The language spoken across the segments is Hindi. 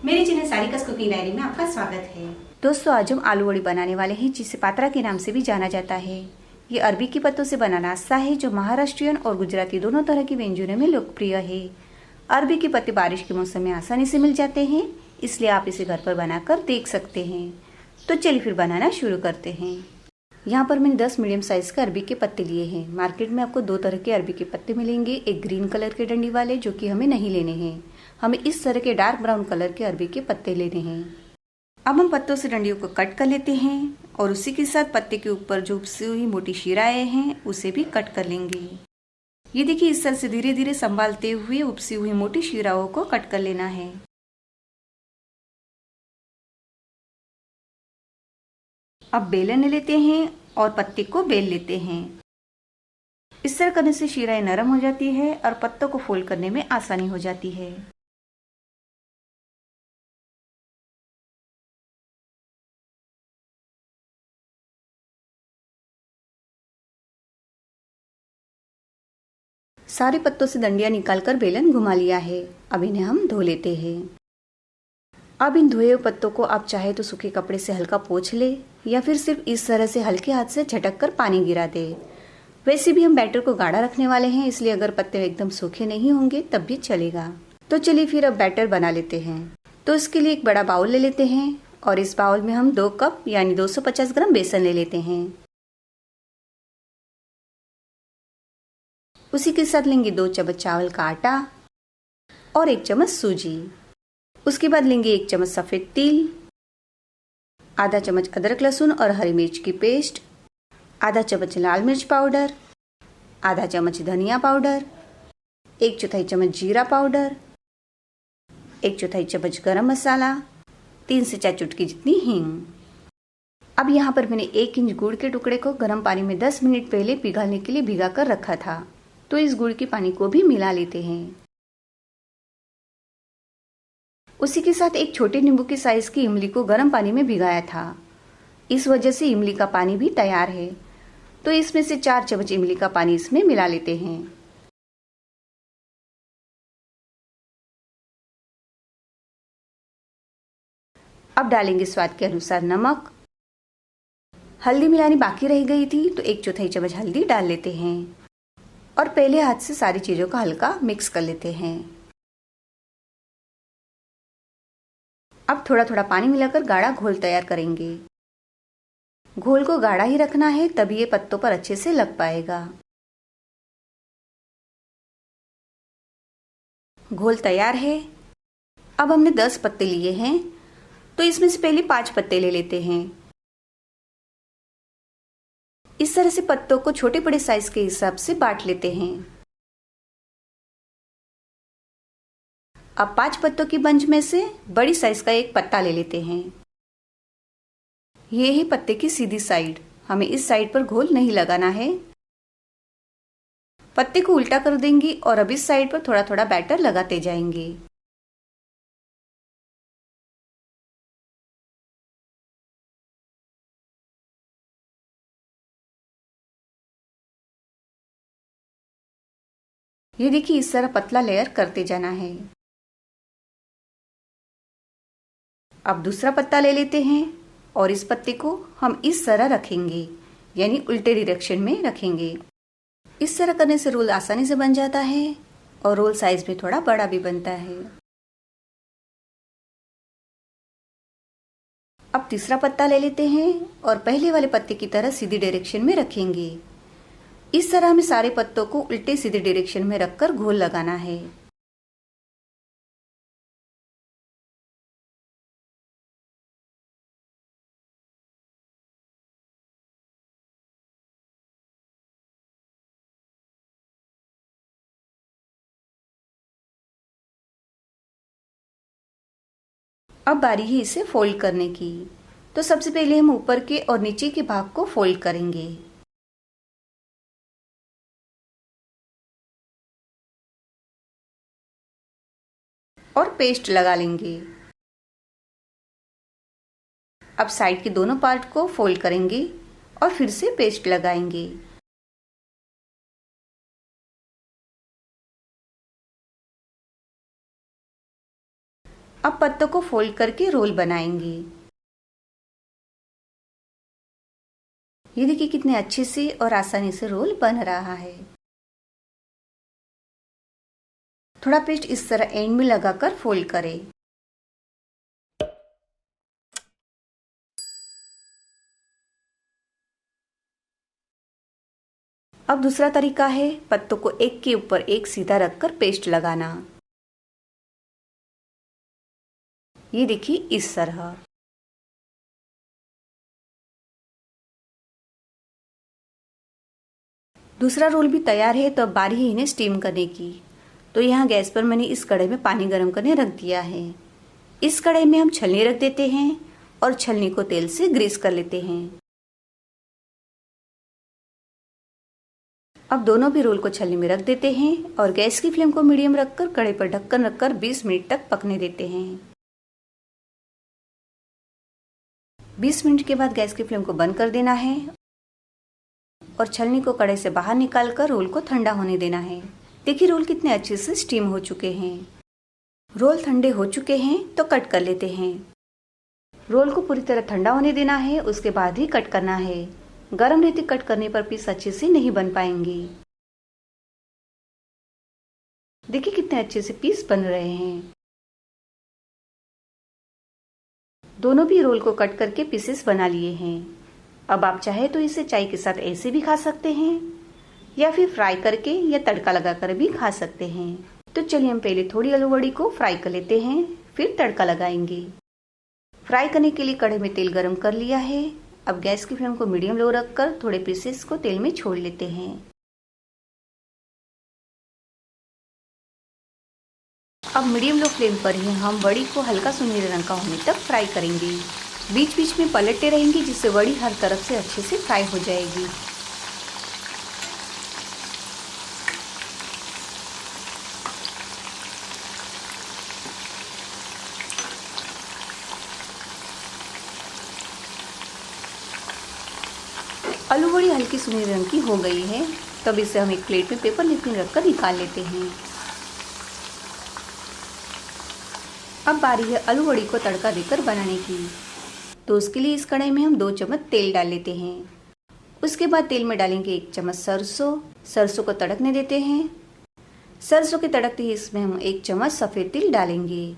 मेरे चैनल सारिकास कुकिंग डायरी में आपका स्वागत है। दोस्तों, आज हम आलू वड़ी बनाने वाले हैं, जिसे पात्रा के नाम से भी जाना जाता है। ये अरबी के पत्तों से बना नाश्ता है जो महाराष्ट्रियन और गुजराती दोनों तरह के व्यंजनों में लोकप्रिय है। अरबी के पत्ते बारिश के मौसम में आसानी से मिल जाते हैं, इसलिए आप इसे घर पर बनाकर देख सकते हैं। तो चलिए फिर बनाना शुरू करते हैं। यहाँ पर मैंने 10 मीडियम साइज के अरबी के पत्ते लिए हैं। मार्केट में आपको 2 तरह के अरबी के पत्ते मिलेंगे, एक ग्रीन कलर के डंडी वाले जो कि हमें नहीं लेने हैं। हमें इस तरह के डार्क ब्राउन कलर के अरबी के पत्ते लेने हैं। अब हम पत्तों से डंडियों को कट कर लेते हैं और उसी के साथ पत्ते के ऊपर जो उपसी हुई मोटी शिराएं हैं उसे भी कट कर लेंगे। ये देखिए, इस तरह से धीरे धीरे संभालते हुए उपसी हुई मोटी शिराओं को कट कर लेना है। अब बेलन ले लेते हैं और पत्ते को बेल लेते हैं। इस तरह करने से शिराएं नरम हो जाती है और पत्तों को फोल्ड करने में आसानी हो जाती है। सारे पत्तों से डंडियां निकालकर बेलन घुमा लिया है। अब इन्हें हम धो लेते हैं। अब इन धोए हुए पत्तों को आप चाहे तो सूखे कपड़े से हल्का पोंछ ले या फिर सिर्फ इस तरह से हल्के हाथ से झटक कर पानी गिरा दे। वैसे भी हम बैटर को गाढ़ा रखने वाले हैं, इसलिए अगर पत्ते एकदम सूखे नहीं होंगे तब भी चलेगा। तो चलिए फिर अब बैटर बना लेते हैं। तो इसके लिए एक बड़ा बाउल ले लेते हैं और इस बाउल में हम 2 कप यानी 250 ग्राम बेसन ले लेते हैं। उसी के साथ लेंगे 2 चम्मच चावल का आटा और 1 चम्मच सूजी। उसके बाद लेंगे 1 चम्मच सफेद तिल, आधा चम्मच अदरक लहसुन और हरी मिर्च की पेस्ट, आधा चम्मच लाल मिर्च पाउडर, आधा चम्मच धनिया पाउडर, 1/4 चम्मच जीरा पाउडर, 1/4 चम्मच गरम मसाला, 3 से 4 चुटकी जितनी हींग। अब यहाँ पर मैंने 1 इंच गुड़ के टुकड़े को गर्म पानी में 10 मिनट पहले पिघलने के लिए भिगा कर रखा था, तो इस गुड़ के पानी को भी मिला लेते हैं। उसी के साथ एक छोटे नींबू के साइज की इमली को गर्म पानी में भिगाया था, इस वजह से इमली का पानी भी तैयार है। तो इसमें से 4 चम्मच इमली का पानी इसमें मिला लेते हैं। अब डालेंगे स्वाद के अनुसार नमक। हल्दी मिलानी बाकी रह गई थी, तो 1/4 चम्मच हल्दी डाल लेते हैं और पहले हाथ से सारी चीजों का हल्का मिक्स कर लेते हैं। अब थोड़ा थोड़ा पानी मिलाकर गाढ़ा घोल तैयार करेंगे। घोल को गाढ़ा ही रखना है, तभी ये पत्तों पर अच्छे से लग पाएगा। घोल तैयार है। अब हमने 10 पत्ते लिए हैं, तो इसमें से पहले 5 पत्ते ले लेते हैं। इस तरह से पत्तों को छोटे बड़े साइज के हिसाब से बांट लेते हैं। अब 5 पत्तों की बंच में से बड़ी साइज का एक पत्ता ले लेते हैं। ये है पत्ते की सीधी साइड, हमें इस साइड पर घोल नहीं लगाना है। पत्ते को उल्टा कर देंगे और अब इस साइड पर थोड़ा थोड़ा बैटर लगाते जाएंगे। ये देखिए, इस तरह पतला लेयर करते जाना है। अब दूसरा पत्ता ले लेते हैं और इस पत्ते को हम इस तरह रखेंगे, यानी उल्टे डायरेक्शन में रखेंगे। इस तरह करने से रोल आसानी से बन जाता है और रोल साइज में थोड़ा बड़ा भी बनता है। अब तीसरा पत्ता ले लेते हैं और पहले वाले पत्ते की तरह सीधी डायरेक्शन में रखेंगे। इस तरह हमें सारे पत्तों को उल्टे सीधे डायरेक्शन में रखकर घोल लगाना है। अब बारी है इसे फोल्ड करने की। तो सबसे पहले हम ऊपर के और नीचे के भाग को फोल्ड करेंगे। और पेस्ट लगा लेंगे। अब साइड के दोनों पार्ट को फोल्ड करेंगे और फिर से पेस्ट लगाएंगे। अब पत्तों को फोल्ड करके रोल बनाएंगे। ये देखिए कितने अच्छे से और आसानी से रोल बन रहा है। थोड़ा पेस्ट इस तरह एंड में लगाकर फोल्ड करें। अब दूसरा तरीका है पत्तों को एक के ऊपर एक सीधा रखकर पेस्ट लगाना। ये देखिए इस तरह। दूसरा रोल भी तैयार है, तो अब बारी है इन्हें स्टीम करने की। तो यहाँ गैस पर मैंने इस कढ़ाई में पानी गर्म करने रख दिया है। इस कढ़ाई में हम छलनी रख देते हैं और छलनी को तेल से ग्रीस कर लेते हैं। अब दोनों भी रोल को छलनी में रख देते हैं और गैस की फ्लेम को मीडियम रखकर कढ़ाई पर ढक्कन रखकर 20 मिनट तक पकने देते हैं। 20 मिनट के बाद गैस की फ्लेम को बंद कर देना है और छलनी को कढ़ाई से बाहर निकालकर रोल को ठंडा होने देना है। देखिए रोल कितने अच्छे से स्टीम हो चुके हैं। रोल ठंडे हो चुके हैं तो कट कर लेते हैं। रोल को पूरी तरह ठंडा होने देना है, उसके बाद ही कट करना है। गरम रहते कट करने पर पीस अच्छे से नहीं बन पाएंगे। देखिए कितने अच्छे से पीस बन रहे हैं। दोनों भी रोल को कट करके पीसेस बना लिए हैं। अब आप चाहे तो इसे चाय के साथ ऐसे भी खा सकते हैं या फिर फ्राई करके या तड़का लगाकर भी खा सकते हैं। तो चलिए हम पहले थोड़ी आलू वड़ी को फ्राई कर लेते हैं, फिर तड़का लगाएंगे। फ्राई करने के लिए कढ़ाई में तेल गरम कर लिया है। अब गैस की फ्लेम को मीडियम लो रखकर थोड़े पीसेस को तेल में छोड़ लेते हैं। अब मीडियम लो फ्लेम पर ही हम वड़ी को हल्का सुनहरे रंग का होने तक फ्राई करेंगे। बीच बीच में पलटते रहेंगे जिससे वड़ी हर तरफ से अच्छे से फ्राई हो जाएगी। आलू वड़ी हल्की सुनहरे रंग की हो गई है। तब इसे हम एक प्लेट में पेपर नेपकिन रखकर निकाल लेते हैं। अब बारी है आलू वड़ी को तड़का देकर बनाने की। तो उसके लिए इस कढ़ाई में हम 2 चम्मच तेल डाल लेते हैं। उसके बाद तेल में डालेंगे 1 चम्मच सरसों को तड़कने देते हैं। सरसों के तड़कते ही इसमें हम 1 चम्मच सफ़ेद तिल डालेंगे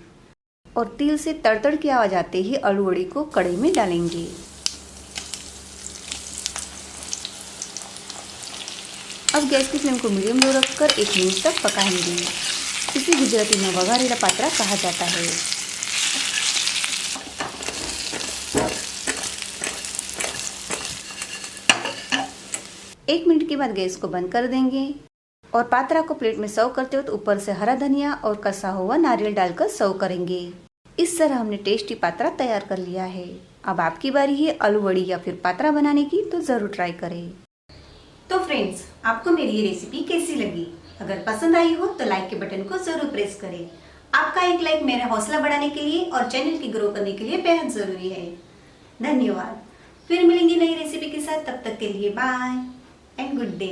और तिल से तड़तड़ की आवाज़ आते ही आलू वड़ी को कढ़ाई में डालेंगे। अब गैस की फ्लेम को मीडियम लो रखकर 1 मिनट तक पकाएंगे। इसे गुजराती में वघारेला पात्रा कहा जाता है। एक मिनट के बाद गैस को बंद कर देंगे और पात्रा को प्लेट में सर्व करते वक्त ऊपर से हरा धनिया और कसा हुआ नारियल डालकर सर्व करेंगे। इस तरह हमने टेस्टी पात्रा तैयार कर लिया है। अब आपकी बारी है आलू वड़ी या फिर पात्रा बनाने की, तो जरूर ट्राई करें। तो फ्रेंड्स, आपको मेरी ये रेसिपी कैसी लगी? अगर पसंद आई हो तो लाइक के बटन को जरूर प्रेस करें। आपका एक लाइक मेरा हौसला बढ़ाने के लिए और चैनल की ग्रो करने के लिए बेहद जरूरी है। धन्यवाद। फिर मिलेंगे नई रेसिपी के साथ, तब तक के लिए बाय एंड गुड डे।